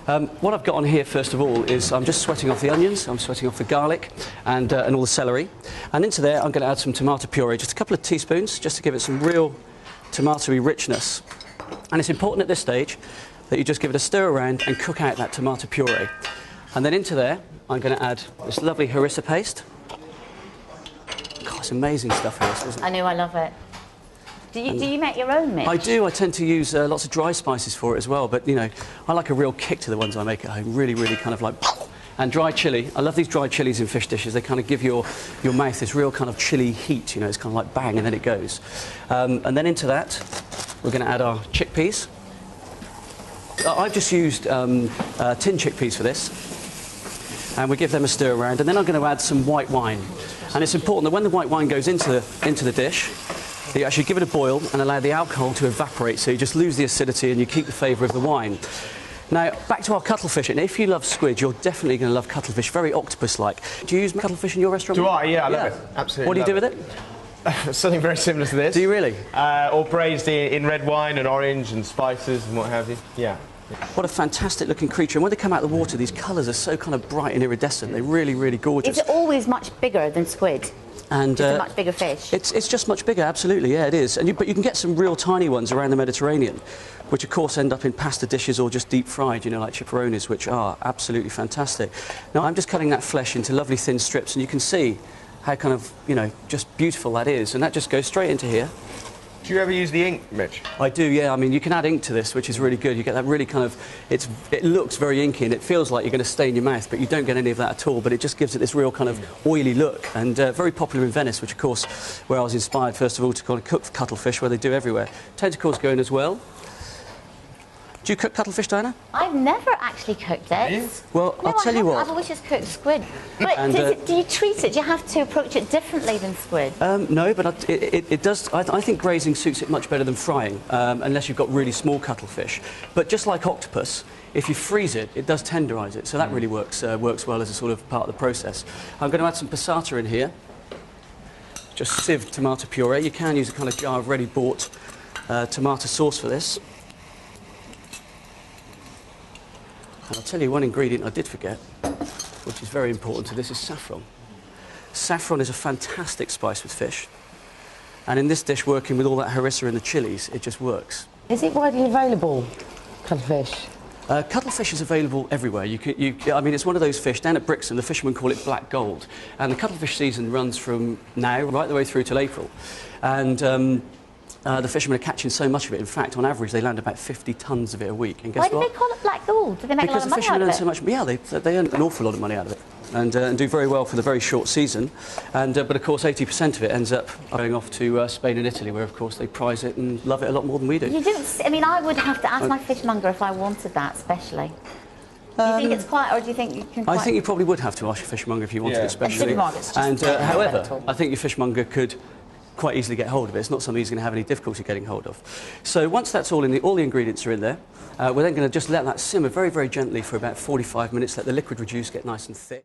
What I've got on here, first of all, is I'm just sweating off the onions, I'm sweating off the garlic and all the celery. And into there, I'm going to add some tomato puree, just a couple of teaspoons, just to give it some real tomatoey richness. And it's important at this stage that you just give it a stir around and cook out that tomato puree. And then into there, I'm going to add this lovely harissa paste. God, it's amazing stuff, harissa, isn't it? I know, I love it. Do you make your own, Mitch? I do. I tend to use lots of dry spices for it as well, but, you know, I like a real kick to the ones I make at home. Really, really kind of like... And dry chilli. I love these dry chilies in fish dishes. They kind of give your mouth this real kind of chilli heat, you know, it's kind of like bang, and then it goes. And then into that, we're going to add our chickpeas. I've just used tin chickpeas for this. And we give them a stir around, and then I'm going to add some white wine. And it's important that when the white wine goes into the dish, you actually give it a boil and allow the alcohol to evaporate, so you just lose the acidity and you keep the flavour of the wine. Now, back to our cuttlefish, and if you love squid, you're definitely going to love cuttlefish, very octopus-like. Do you use cuttlefish in your restaurant? Do I? Yeah, I love it. Absolutely. What do you do with it? Something very similar to this. Do you really? Or braised in red wine and orange and spices and what have you. Yeah. What a fantastic looking creature. And when they come out of the water, these colours are so kind of bright and iridescent. They're really, really gorgeous. Is it always much bigger than squid? And it's a much bigger fish. It's just much bigger, absolutely, yeah, it is. But you can get some real tiny ones around the Mediterranean, which of course end up in pasta dishes or just deep fried, you know, like chipperones, which are absolutely fantastic. Now I'm just cutting that flesh into lovely thin strips, and you can see how kind of, you know, just beautiful that is, and that just goes straight into here. Do you ever use the ink, Mitch? I do, yeah. I mean, you can add ink to this, which is really good. You get that really kind of... It looks very inky, and it feels like you're going to stain your mouth, but you don't get any of that at all. But it just gives it this real kind of oily look. And very popular in Venice, which, of course, where I was inspired, first of all, to kind of cook cuttlefish, where they do everywhere. Tentacles go in as well. Do you cook cuttlefish, Diana? I've never actually cooked it. Well, no, I'll tell you what. I've always just cooked squid. But do you treat it? Do you have to approach it differently than squid? No, but it does. I think braising suits it much better than frying, unless you've got really small cuttlefish. But just like octopus, if you freeze it, it does tenderise it. So that really works well as a sort of part of the process. I'm going to add some passata in here. Just sieved tomato puree. You can use a kind of jar of ready bought tomato sauce for this. And I'll tell you one ingredient I did forget, which is very important to this, is saffron. Saffron is a fantastic spice with fish. And in this dish, working with all that harissa and the chilies, it just works. Is it widely available, cuttlefish? Cuttlefish is available everywhere. I mean, it's one of those fish. Down at Brixton, the fishermen call it black gold. And the cuttlefish season runs from now right the way through till April. And the fishermen are catching so much of it. In fact, on average, they land about 50 tonnes of it a week. And guess what? Why do they call it black gold? Do they make a lot of money out of it? Because the fishermen earn so much. Yeah, they earn an awful lot of money out of it, and do very well for the very short season. But of course, 80% of it ends up going off to Spain and Italy, where of course they prize it and love it a lot more than we do. You don't. I mean, I would have to ask my fishmonger if I wanted that, especially. Do you think it's quite, or do you think you can? I think you probably would have to ask your fishmonger if you wanted it, especially. And however, I think your fishmonger could quite easily get hold of it. It's not something he's going to have any difficulty getting hold of. So once that's all all the ingredients are in there, we're then going to just let that simmer very, very gently for about 45 minutes, let the liquid reduce, get nice and thick.